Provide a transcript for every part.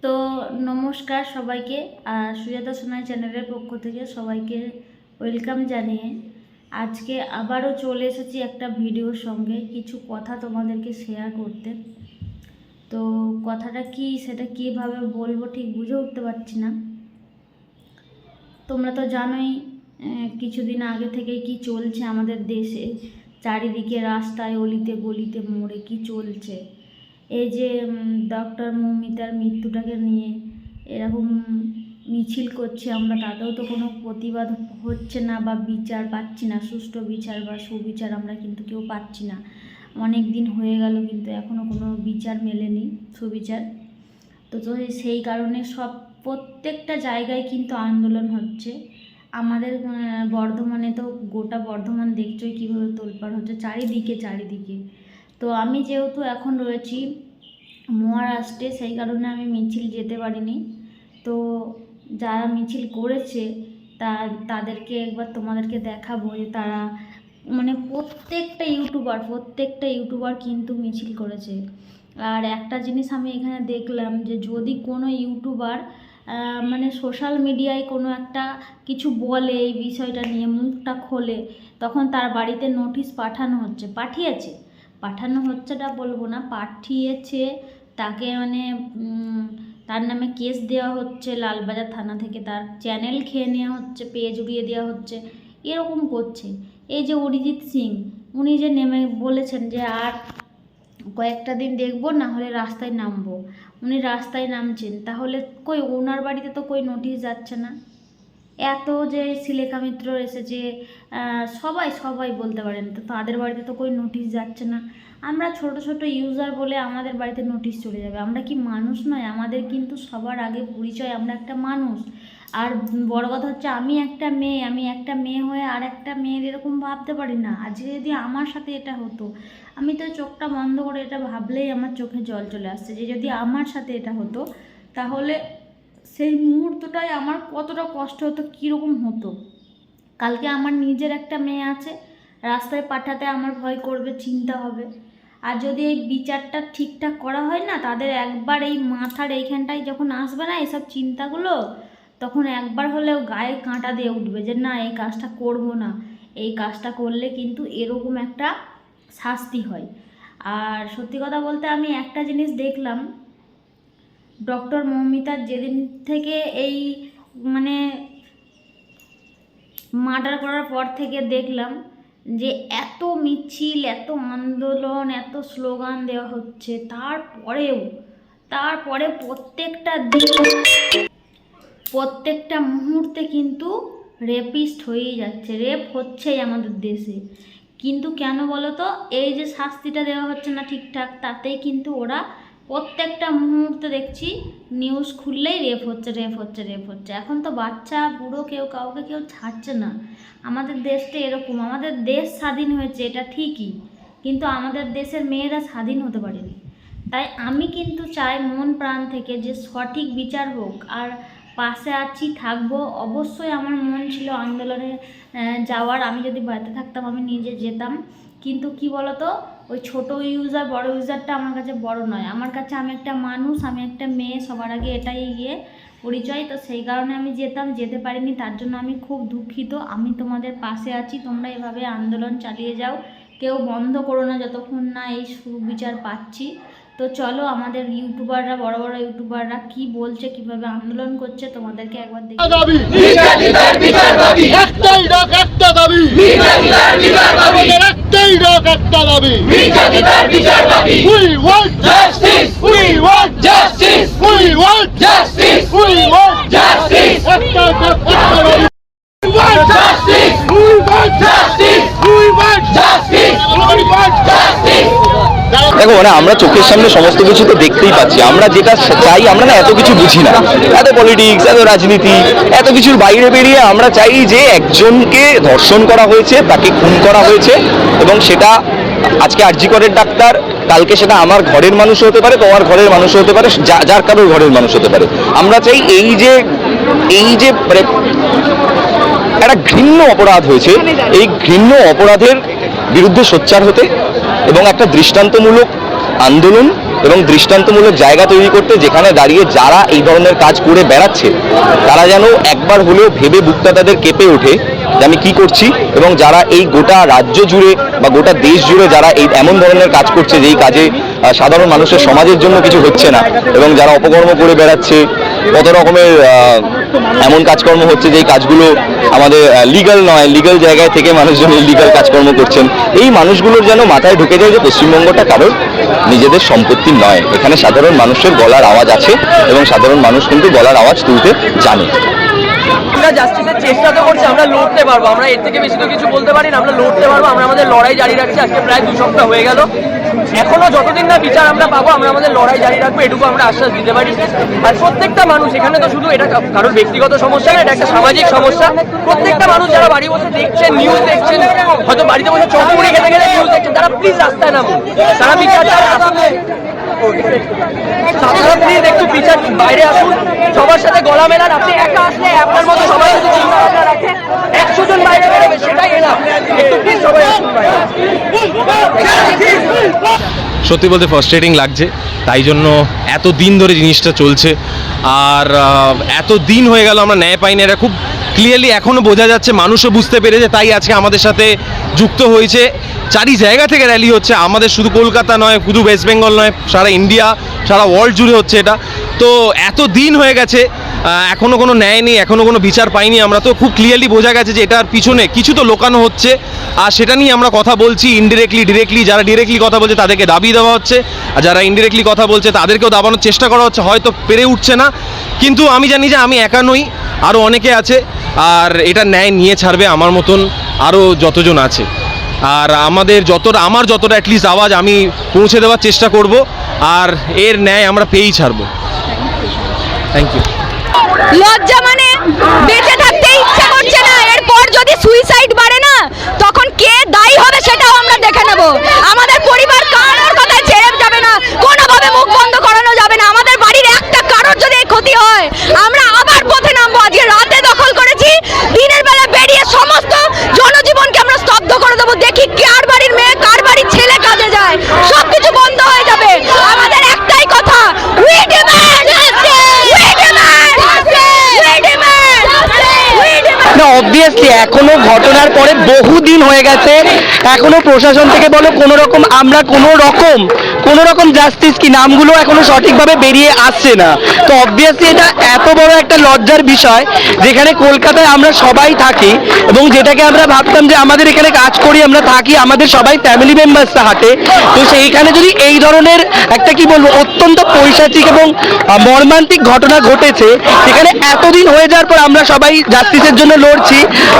তো নমস্কার সবাইকে। সুজাতা সোনাই চ্যানেলের পক্ষ থেকে সবাইকে ওয়েলকাম জানিয়ে আজকে আবারও চলে এসেছি একটা ভিডিওর সঙ্গে কিছু কথা তোমাদেরকে শেয়ার করতে। তো কথাটা কি সেটা কীভাবে বলবো ঠিক বুঝে উঠতে পারছি না। তোমরা তো জানোই কিছুদিন আগে থেকেই কি চলছে আমাদের দেশে, চারিদিকে রাস্তায় অলিতে গলিতে মোড়ে কি চলছে। এই যে ডক্টর মৌমিতার মৃত্যুটাকে নিয়ে এরকম মিছিল করছি আমরা, তাতেও তো কোনো প্রতিবাদ হচ্ছে না বা বিচার পাচ্ছি না, সুষ্ঠু বিচার বা সুবিচার আমরা কিন্তু কেউ পাচ্ছি না। অনেক দিন হয়ে গেল কিন্তু এখনও কোনো বিচার মেলেনি, সুবিচার। তো সেই কারণে প্রত্যেকটা জায়গায় কিন্তু আন্দোলন হচ্ছে। আমাদের বর্ধমানে তো গোটা বর্ধমান দেখছোই কীভাবে তোলপাড় হচ্ছে চারিদিকে। তো আমি যেহেতু এখন রয়েছি মহারাষ্ট্রে, সেই কারণে আমি মিছিল যেতে পারিনি। তো যারা মিছিল করেছে তাদেরকে একবার তোমাদেরকে দেখাবো যে তারা প্রত্যেকটা ইউটিউবার কিন্তু মিছিল করেছে। আর একটা জিনিস আমি এখানে দেখলাম যে যদি কোনো ইউটিউবার সোশ্যাল মিডিয়ায় কোনো একটা কিছু বলে, এই বিষয়টা নিয়ে মুখটা খোলে, তখন তার বাড়িতে নোটিশ পাঠানো হচ্ছেটা বলবো না, পাঠিয়েছে। তাকে তার নামে কেস দেওয়া হচ্ছে লালবাজার থানা থেকে, তার চ্যানেল খেয়ে নেওয়া হচ্ছে, পেজ উড়িয়ে দেওয়া হচ্ছে, এরকম করছে। এই যে অরিজিৎ সিং, উনি যে নেমে বলেছেন যে আর কয়েকটা দিন দেখবো, না হলে রাস্তায় নামবো, উনি রাস্তায় নামছেন, তাহলে কই ওনার বাড়িতে তো কই নোটিশ যাচ্ছে না। এত যে শিলেখা মিত্র এসেছে, সবাই বলতে পারেন, তো তাদের বাড়িতে তো কই নোটিশ যাচ্ছে না। আমরা ছোট ইউজার বলে আমাদের বাড়িতে নোটিশ চলে যাবে। আমরা কি মানুষ নয়? আমাদের কিন্তু সবার আগে পরিচয় আমরা একটা মানুষ। আর বড় কথা হচ্ছে আমি একটা মেয়ে হয়ে আর একটা মেয়ের এরকম ভাবতে পারি না। আজকে যদি আমার সাথে এটা হতো, আমি তো চোখটা বন্ধ করে এটা ভাবলেই আমার চোখে জল চলে আসছে যে যদি আমার সাথে এটা হতো তাহলে সেই মুহূর্তটাই আমার কতটা কষ্ট হতো, কীরকম হতো। কালকে আমার নিজের একটা মেয়ে আছে, রাস্তায় পাঠাতে আমার ভয় করবে, চিন্তা হবে। আর যদি এই বিচারটা ঠিকঠাক করা হয় না, তাদের একবার এই মাথার এইখানটায় যখন আসবে না এসব চিন্তাগুলো, তখন একবার হলেও গায়ে কাঁটা দিয়ে উঠবে যে না, এই কাজটা করব না, এই কাজটা করলে কিন্তু এরকম একটা শাস্তি হয়। আর সত্যি কথা বলতে আমি একটা জিনিস দেখলাম, ডক্টর মৌমিতার যেদিন থেকে এই মার্ডার করার পর থেকে দেখলাম যে এত মিছিল, এত আন্দোলন, এত স্লোগান দেওয়া হচ্ছে, তারপরে প্রত্যেকটা মুহূর্তে কিন্তু রেপিস্ট হয়েই যাচ্ছে, রেপ হচ্ছেই আমাদের দেশে। কিন্তু কেন বলো তো, এই যে শাস্তিটা দেওয়া হচ্ছে না ঠিকঠাক, তাতেই কিন্তু ওরা প্রত্যেকটা মুহূর্তে দেখছি নিউজ খুললেই রেপ হচ্ছে। এখন তো বাচ্চা বুড়ো কাউকে কেউ ছাড়ছে না। আমাদের দেশটা এরকম। আমাদের দেশ স্বাধীন হয়েছে এটা ঠিকই, কিন্তু আমাদের দেশের মেয়েরা স্বাধীন হতে পারেনি। তাই আমি কিন্তু চাই মন প্রাণ থেকে যে সঠিক বিচার হোক, আর পাশে আছি, থাকবো। অবশ্যই আমার মন ছিল আন্দোলনে যাওয়ার, আমি যদি বাড়িতে থাকতাম আমি নিজে যেতাম। কিন্তু কি বলতো, ওই ছোট ইউজার বড় ইউজারটা আমার কাছে বড় নয়। আমার কাছে আমি একটা মানুষ, আমি একটা মেয়ে, সবার আগে এটাই পরিচয়। তো সেই কারণে আমি যেতে পারিনি, তার জন্য আমি খুব দুঃখিত। আমি তোমাদের পাশে আছি, তোমরা এভাবে আন্দোলন চালিয়ে যাও, কেউ বন্ধ করো না যতক্ষণ না এই সুবিচার পাচ্ছি। তো চলো আমাদের ইউটিউবাররা, বড় ইউটিউবাররা কি বলছে, কিভাবে আন্দোলন করছে তোমাদেরকে একবার দেখি। দেখো আমরা চোখের সামনে সমস্ত কিছু তো দেখতেই পাচ্ছি। আমরা যেটা চাই, আমরা না এত কিছু বুঝি না, এত পলিটিক্স, এত রাজনীতি, এত কিছুর বাইরে বেরিয়ে আমরা চাই যে একজনকে ধর্ষণ করা হয়েছে, তাকে খুন করা হয়েছে, এবং সেটা আজকে আরজি করের ডাক্তার, কালকে সেটা আমার ঘরের মানুষ হতে পারে, তোমার ঘরের মানুষ হতে পারে, যার কারোর ঘরের মানুষ হতে পারে। আমরা চাই এই যে একটা ঘৃণ্য অপরাধ হয়েছে, এই ঘৃণ্য অপরাধের বিরুদ্ধে সোচ্চার হতে এবং একটা দৃষ্টান্তমূলক আন্দোলন এবং দৃষ্টান্তমূলক জায়গা তৈরি করতে, যেখানে দাঁড়িয়ে যারা এই ধরনের কাজ করে বেড়াচ্ছে তারা যেন একবার হলেও ভেবে বুকটা তাদের কেঁপে ওঠে যে আমি কি করছি, এবং যারা এই গোটা রাজ্য জুড়ে বা গোটা দেশ জুড়ে যারা এই এমন ধরনের কাজ করছে যেই কাজে সাধারণ মানুষের সমাজের জন্য কিছু হচ্ছে না, এবং যারা অপকর্ম করে বেড়াচ্ছে, কত রকমের এমন কাজকর্ম হচ্ছে যেই কাজগুলো আমাদের লিগ্যাল নয়, লিগ্যাল জায়গায় থেকে মানুষজন ইলিগ্যাল কাজকর্ম করছেন, এই মানুষগুলোর যেন মাথায় ঢুকে যায় যে পশ্চিমবঙ্গটা কারোর নিজেদের সম্পত্তি নয়, এখানে সাধারণ মানুষের গলার আওয়াজ আছে এবং সাধারণ মানুষ কিন্তু গলার আওয়াজ তুলতে জানে। আমরা জাস্টিসের চেষ্টা তো করছি, আমরা লড়তে পারবো, আমরা এর থেকে বেশি তো কিছু বলতে পারি না, আমরা লড়তে পারবো, আমরা আমাদের লড়াই জারি রাখছি। আজকে প্রায় 2 সপ্তাহ হয়ে গেল, এখনো যতদিন না বিচার আমরা পাবো আমরা আমাদের লড়াই জারি রাখবো, এটুকু আমরা আশ্বাস দিতে পারি। আর প্রত্যেকটা মানুষ, এখানে তো শুধু এটা কারোর ব্যক্তিগত সমস্যা না, এটা একটা সামাজিক সমস্যা। প্রত্যেকটা মানুষ যারা বাড়ি বসে দেখছেন, নিউজ দেখছেন, হয়তো বাড়িতে বসে চকপুরি খেতে গেলে নিউজ দেখছেন, তারা প্লিজ রাস্তায় নামুন, তারা বিচার চান। আপনারা প্লিজ একটু বিচার বাইরে আসুন, সবার সাথে গলা মেলান। আপনি একা আসলে আপনার মতো সবাই যদি চিন্তা ভাবনা রাখে 100 জন বাইরে বেরোবে, সেটাই এলাম। একটু প্লিজ সবাই আসুন বাইরে। সত্যি বলতে ফ্রাস্ট্রেটিং লাগছে, তাই জন্য এত দিন ধরে জিনিসটা চলছে, আর এত দিন হয়ে গেল আমরা ন্যায় পাইনি। এটা খুব ক্লিয়ারলি এখনও বোঝা যাচ্ছে, মানুষও বুঝতে পেরেছে, তাই আজকে আমাদের সাথে যুক্ত হয়েছে। চারি জায়গা থেকে র্যালি হচ্ছে, আমাদের শুধু কলকাতা নয়, শুধু ওয়েস্ট বেঙ্গল নয়, সারা ইন্ডিয়া, সারা ওয়ার্ল্ড জুড়ে হচ্ছে এটা। তো এত দিন হয়ে গেছে, এখনও কোনো ন্যায় নেই, এখনও কোনো বিচার পাইনি আমরা। তো খুব ক্লিয়ারলি বোঝা গেছে যে এটার পিছনে কিছু তো লোকানো হচ্ছে, আর সেটা নিয়ে আমরা কথা বলছি ইনডিরেক্টলি, ডিরেক্টলি। যারা ডিরেক্টলি কথা বলছে তাদেরকে দাবি দেওয়া হচ্ছে, আর যারা ইনডিরেক্টলি কথা বলছে তাদেরকেও দাবানোর চেষ্টা করা হচ্ছে, হয়তো পেরে উঠছে না। কিন্তু আমি জানি যে আমি একা নই, আরও অনেকে আছে, আর এটা ন্যায় নিয়ে ছাড়বে আমার মতন আরও যতজন আছে। আর আমার যতটা অ্যাটলিস্ট আওয়াজ আমি পৌঁছে দেওয়ার চেষ্টা করব, আর এর ন্যায় আমরা পেয়েই ছাড়বো। Thank you. লজ্জা মানে বেঁচে থাকতে ইচ্ছা করছে না, এরপর যদি সুইসাইড বাড়ে না তখন কে দায়ী হবে সেটাও আমরা দেখে নেব। আমাদের পরিবার কারোর কথায় ছেড়ে যাবে না, কোনোভাবে মুখ বন্ধ করানো যাবে না। আমাদের বাড়ির একটা কারোর যদি ক্ষতি হয় আমরা আবার পথে নামবো। আজকে রাতে দখল করেছি, দিনের বেলা বেরিয়ে সমস্ত জনজীবনকে আমরা স্তব্ধ করে দেবো। দেখি কার বাড়ির মেয়ে কার বাড়ির ছেলে কাজে যায়, সবকিছু বন্ধ হয়ে যাবে। আমাদের একটাই কথা, উই ডিমান্ড না, অবভিয়াসলি এখনো ঘটনার পরে বহুদিন হয়ে গেছে, এখনো প্রশাসন থেকে বলো আমরা কোনো রকম জাস্টিস কি নামগুলো এখনো সঠিকভাবে বেরিয়ে আসছে না। তো অবভিয়াসলি এটা এত বড় একটা লজ্জার বিষয়, যেখানে কলকাতায় আমরা সবাই থাকি এবং যেটাকে আমরা ভাবতাম যে আমাদের এখানে কাজ করি, আমরা থাকি, আমাদের সবাই ফ্যামিলি মেম্বার্সরা হাঁটে, তো সেইখানে যদি এই ধরনের একটা কি বলবো অত্যন্ত পৈশাচিক এবং মর্মান্তিক ঘটনা ঘটেছে, সেখানে এতদিন হয়ে যাওয়ার পর আমরা সবাই জাস্টিসের জন্য লড়ছি।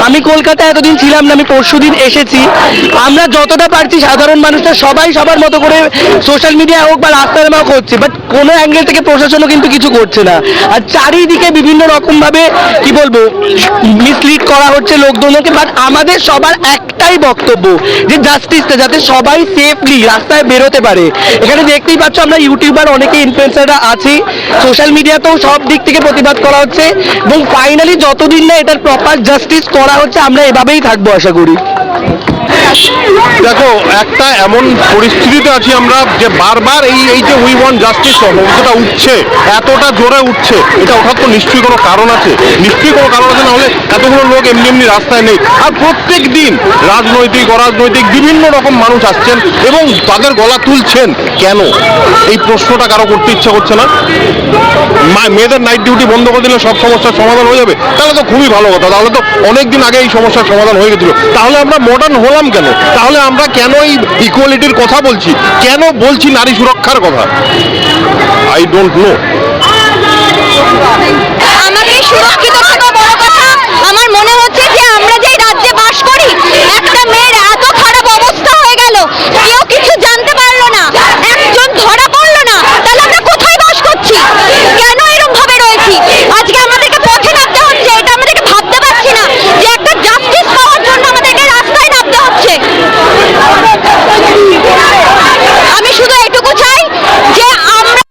আমি কলকাতায় এতদিন ছিলাম না, আমি পরশুদিন এসেছি। আমরা যতটা পারছি সাধারণ মানুষরা সবাই সবার মতো করে সোশ্যাল মিডিয়া হোক বা রাস্তায় নামাও করছে, বাট কোনো অ্যাঙ্গেল থেকে প্রশাসনও কিন্তু কিছু করছে না। আর চারিদিকে বিভিন্ন রকম ভাবে কি বলবো মিসলিড করা হচ্ছে লোকজনকে। বাট আমাদের সবার একটাই বক্তব্য যে জাস্টিসটা যাতে সবাই সেফলি রাস্তায় বেরোতে পারে। এখানে দেখতেই পাচ্ছ আমরা ইউটিউবার অনেকে ইনফ্লুয়েন্সাররা আছি, সোশ্যাল মিডিয়াতেও সব দিক থেকে প্রতিবাদ করা হচ্ছে, এবং ফাইনালি যতদিন না এটার প্রপার জাস্টিস করা হচ্ছে আমরা এভাবেই থাকবো আশা করি। দেখো, একটা এমন পরিস্থিতিতে আছি আমরা যে বারবার এই যে উই ওয়ান্ট জাস্টিস শব্দটা উঠছে, এতটা জোরে উঠছে, এটা ওঠার তো নিশ্চয়ই কোনো কারণ আছে, না হলে এতগুলো লোক এমনি রাস্তায় নেই। আর প্রত্যেক দিন রাজনৈতিক অরাজনৈতিক বিভিন্ন রকম মানুষ আসছেন এবং তাদের গলা তুলছেন। কেন এই প্রশ্নটা কারো করতে ইচ্ছা করছে না? মেয়েদের নাইট ডিউটি বন্ধ করে দিলে সব সমস্যার সমাধান হয়ে যাবে, তাহলে তো খুবই ভালো কথা। তাহলে তো অনেক দিন আগে এই সমস্যার সমাধান হয়ে গেছিল। তাহলে আমরা মডার্ন হলাম কেন? তাহলে আমরা কেন এই ইকুয়ালিটির কথা বলছি, কেন বলছি নারী সুরক্ষার কথা? I don't know. আমাকে সুরক্ষিত থাকা বড় কথা। আমার মনে হচ্ছে যে আমরা যে রাজ্যে বাস করি, একটা মেয়ের এত খারাপ অবস্থা হয়ে গেল, কেউ কিছু জানতে পারলো না, একজন ধরা পড়লো না, তাহলে আমরা কোথায় বাস করছি? কেন এরকম ভাবে রয়েছি? আজকে আমাদেরকে পথে নামতে হচ্ছে, এটা আমাদেরকে ভাবতে পারছি না যে একটা জাস্টিস পাওয়ার জন্য আমাদেরকে রাস্তায় নামতে হচ্ছে। আমি শুধু এটুকু চাই যে আমরা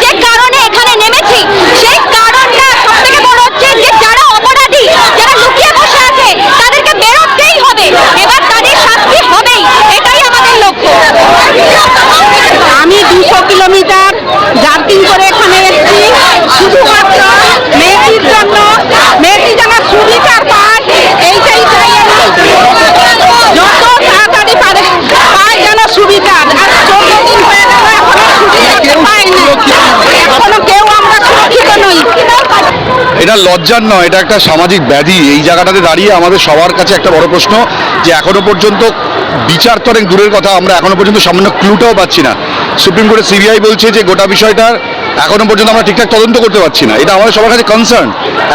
যে কারণে এখানে নেমেছি সেই কারণটা সবথেকে বড় হচ্ছে যে যারা অপরাধী, যারা লুকিয়ে বসে আছে, তাদেরকে বেরোতেই হবে, এবার তাদের শাস্তি হবেই, এটাই আমাদের এটা লজ্জার নয়, এটা একটা সামাজিক ব্যাধি। এই জায়গাটাতে দাঁড়িয়ে আমাদের সবার কাছে একটা বড় প্রশ্ন যে এখনো পর্যন্ত বিচার তো অনেক দূরের কথা, আমরা এখনো পর্যন্ত সামান্য ক্লুটাও পাচ্ছি না। সুপ্রিম কোর্টের সিবিআই বলছে যে গোটা বিষয়টার এখনো পর্যন্ত আমরা ঠিকঠাক তদন্ত করতে পারছি না। এটা আমাদের সবার কাছে কনসার্ন।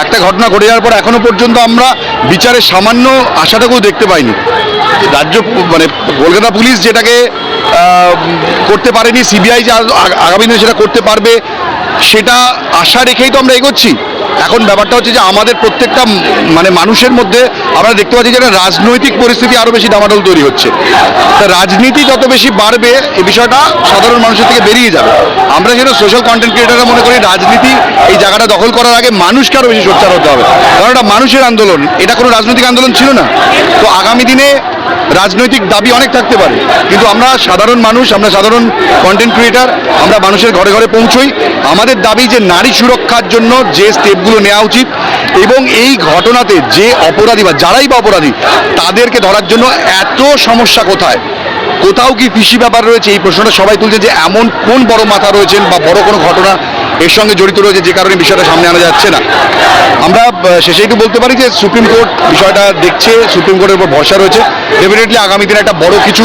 একটা ঘটনা ঘটে যাওয়ার পর এখনো পর্যন্ত আমরা বিচারের সামান্য আশাটাকেও দেখতে পাইনি। রাজ্য মানে কলকাতা পুলিশ যেটাকে করতে পারেনি, সিবিআই যে আগামী দিনে সেটা করতে পারবে, সেটা আশা রেখেই তো আমরা এগোচ্ছি। এখন ব্যাপারটা হচ্ছে যে আমাদের প্রত্যেকটা মানে মানুষের মধ্যে আমরা দেখতে পাচ্ছি যে একটা রাজনৈতিক পরিস্থিতি আরও বেশি ডামাডোল তৈরি হচ্ছে। তা রাজনীতি যত বেশি বাড়বে এই বিষয়টা সাধারণ মানুষের থেকে বেরিয়ে যাবে। আমরা যেটা সোশ্যাল কন্টেন্ট ক্রিয়েটাররা মনে করি রাজনীতি এই জায়গাটা দখল করার আগে মানুষকে আরও বেশি সোচ্চার হতে হবে, কারণ এটা মানুষের আন্দোলন, এটা কোনো রাজনৈতিক আন্দোলন ছিল না। তো আগামী দিনে রাজনৈতিক দাবি অনেক থাকতে পারে, কিন্তু আমরা সাধারণ মানুষ, আমরা সাধারণ কন্টেন্ট ক্রিয়েটার, আমরা মানুষের ঘরে ঘরে পৌঁছই। আমাদের দাবি যে নারী সুরক্ষার জন্য যে স্টেপগুলো নেওয়া উচিত এবং এই ঘটনাতে যে অপরাধী বা যারাই বা অপরাধী তাদেরকে ধরার জন্য এত সমস্যা কোথায়, কোথাও কি পিসি ব্যাপার রয়েছে, এই প্রশ্নটা সবাই তুলছে যে এমন কোন বড় মাথা রয়েছেন বা বড় কোনো ঘটনা এর সঙ্গে জড়িত রয়েছে যে কারণে বিষয়টা সামনে আনা যাচ্ছে না। আমরা শেষে একটু বলতে পারি যে সুপ্রিম কোর্ট বিষয়টা দেখছে, সুপ্রিম কোর্টের উপর ভরসা রয়েছে। ডেফিনেটলি আগামী দিনে একটা বড় কিছু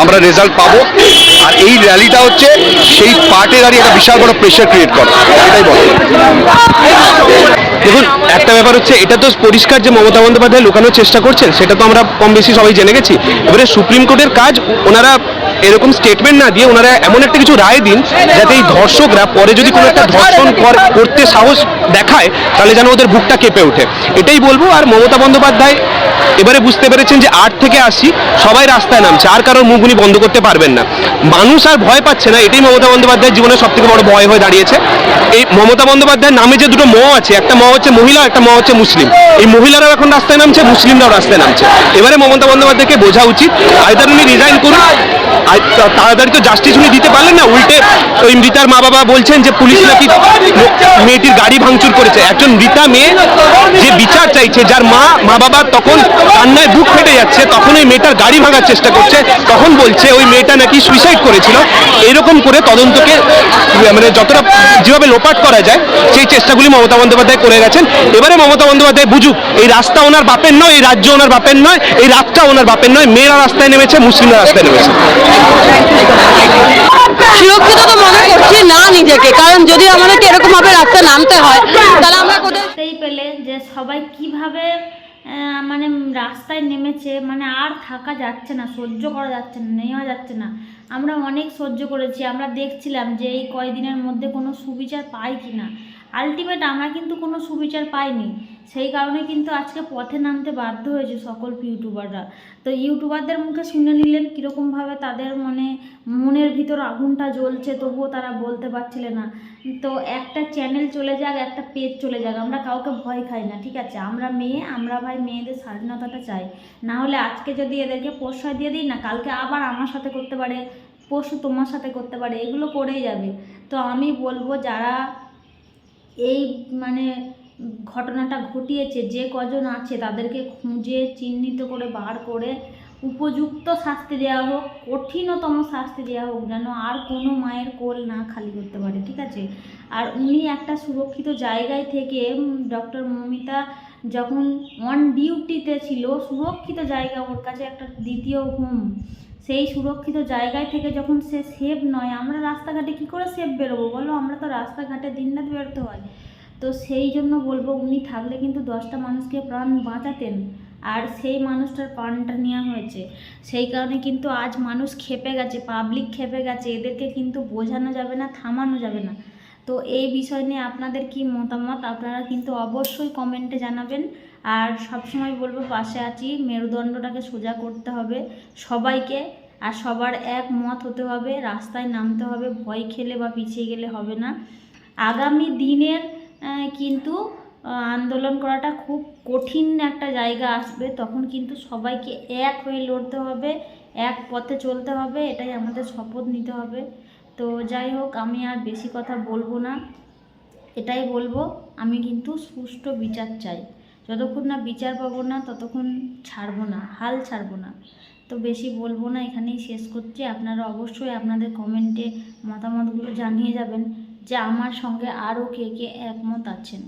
আমরা রেজাল্ট পাবো। আর এই র্যালিটা হচ্ছে সেই পার্টে দাঁড়িয়ে একটা বিশাল বড় প্রেশার ক্রিয়েট করে, এটাই বলে। দেখুন, একটা ব্যাপার হচ্ছে এটা তো পরিষ্কার যে মমতা বন্দ্যোপাধ্যায় লুকানোর চেষ্টা করছেন, সেটা তো আমরা কম বেশি সবাই জেনে গেছি। এবারে সুপ্রিম কোর্টের কাজ ওনারা এরকম স্টেটমেন্ট না দিয়ে ওনারা এমন একটা কিছু রায় দিন যাতে এই ধর্ষকরা পরে যদি কোনো একটা ধর্ষণ করতে সাহস দেখায় তাহলে যেন ওদের বুকটা কেঁপে ওঠে, এটাই বলবো। আর মমতা বন্দ্যোপাধ্যায় এবারে বুঝতে পেরেছেন যে 8 থেকে 80 সবাই রাস্তায় নামছে, আর কারোর মুখ উনি বন্ধ করতে পারবেন না। মানুষ আর ভয় পাচ্ছে না, এটাই মমতা বন্দ্যোপাধ্যায়ের জীবনের সব থেকে বড় ভয় হয়ে দাঁড়িয়েছে। এই মমতা বন্দ্যোপাধ্যায়ের নামে যে দুটো ম আছে, একটা ম হচ্ছে মহিলা, একটা ম হচ্ছে মুসলিম, এই মহিলারাও এখন রাস্তায় নামছে, মুসলিমরাও রাস্তায় নামছে। এবারে মমতা বন্দ্যোপাধ্যায়কে বোঝা উচিত, আইদার উনি রিজাইন করুন, তাড়াতাড়ি তো জাস্টিস উনি দিতে পারলেন না, উল্টে ওই মৃতার মা বাবা বলছেন যে পুলিশ নাকি মেয়েটির গাড়ি ভাঙচুর করেছে। একজন মৃতা মেয়ে যে বিচার চাইছে, যার মা বাবা তখন কান্নায় বুক ফেটে যাচ্ছে, তখন ওই মেয়েটার গাড়ি ভাঙার চেষ্টা করছে, তখন বলছে ওই মেয়েটা নাকি সুইসাইড করেছিল। এরকম করে তদন্তকে মানে যতটা যেভাবে লোপাট করা যায় সেই চেষ্টাগুলি মমতা বন্দ্যোপাধ্যায় করে গেছেন। এবারে মমতা বন্দ্যোপাধ্যায় বুঝুক এই রাস্তা ওনার বাপের নয়, এই রাজ্য ওনার বাপের নয়, এই রাতটা ওনার বাপের নয়। মেয়েরা রাস্তায় নেমেছে, মুসলিমরা রাস্তায় নেমেছে। সুরক্ষিত তো মনে করছি না নিজেকে, কারণ যদি আমাদেরকে এরকম ভাবে রাস্তায় নামতে হয় তাহলে আমরা কোথায় দেখতেই পেলে যে সবাই কিভাবে মানে রাস্তায় নেমেছে, মানে আর থাকা যাচ্ছে না, সহ্য করা যাচ্ছে না, নেওয়া যাচ্ছে না। আমরা অনেক সহ্য করেছি, আমরা দেখছিলাম যে এই কয়দিনের মধ্যে কোনো সুবিচার পাই কি না। আলটিমেট আমরা কিন্তু কোনো সুবিচার পাইনি, সেই কারণে কিন্তু আজকে পথে নামতে বাধ্য হয়েছে সকল ইউটিউবাররা। তো ইউটিউবারদের মুখে শুনে নিলেন কীরকমভাবে তাদের মনের ভিতর আগুনটা জ্বলছে, তবুও তারা বলতে পারছিলেন না। তো একটা চ্যানেল চলে যাক, একটা পেজ চলে যাক, আমরা কাউকে ভয় খাই না, ঠিক আছে? আমরা মেয়ে, আমরা ভাই মেয়েদের স্বাধীনতাটা চাই। না হলে আজকে যদি এদেরকে প্রশ্রয় দিয়ে দিই না, কালকে আবার আমার সাথে করতে পারে, পরশু তোমার সাথে করতে পারে, এগুলো করেই যাবে। তো আমি বলবো যারা এই মানে ঘটনাটা ঘটিয়েছে, যে কজন আছে তাদেরকে খুঁজে চিহ্নিত করে বার করে উপযুক্ত শাস্তি দেওয়া হোক, কঠিনতম শাস্তি দেওয়া হোক, যেন আর কোনো মায়ের কোল না খালি করতে পারে, ঠিক আছে? আর উনি একটা সুরক্ষিত জায়গায় থেকে, ডক্টর মৌমিতা যখন অন ডিউটিতে ছিল, সুরক্ষিত জায়গা ওর কাছে একটা দ্বিতীয় হোম, সেই সুরক্ষিত জায়গায় থেকে যখন সে সেফ নয়, আমরা রাস্তাঘাটে কী করে সেফ বেরোবো বলো? আমরা তো রাস্তাঘাটে দিনরাত বেরোতে হয়। তো সেই জন্য বলবো উনি থাকলে কিন্তু 10টা মানুষকে প্রাণ বাঁচাতেন, আর সেই মানুষটার প্রাণটা নেওয়া হয়েছে। সেই কারণে কিন্তু আজ মানুষ খেপে গেছে, পাবলিক খেপে গেছে, এদেরকে কিন্তু বোঝানো যাবে না, থামানো যাবে না। তো এই বিষয় নিয়ে আপনাদের কি মতামত আপনারা কিন্তু অবশ্যই কমেন্টে জানাবেন। আর সবসময় বলবো পাশে আছি, মেরুদণ্ডটাকে সোজা করতে হবে সবাইকে, আর সবার এক মত হতে হবে, রাস্তায় নামতে হবে, ভয় খেলে বা পিছিয়ে গেলে হবে না। আগামী দিনের কিন্তু আন্দোলন করাটা খুব কঠিন একটা জায়গা আসবে, তখন কিন্তু সবাইকে এক হয়ে লড়তে হবে, এক পথে চলতে হবে, এটাই আমাদের শপথ নিতে হবে। তো যাই হোক, আমি আর বেশি কথা বলবো না, এটাই বলবো আমি কিন্তু সুষ্ঠু বিচার চাই। যতক্ষণ না বিচার পাবো না ততক্ষণ ছাড়বো না, হাল ছাড়বো না। তো বেশি বলবো না, এখানেই শেষ করছি। আপনারা অবশ্যই আপনাদের কমেন্টে মতামতগুলো জানিয়ে যাবেন যে আমার সঙ্গে আরও কে কে একমত আছেন।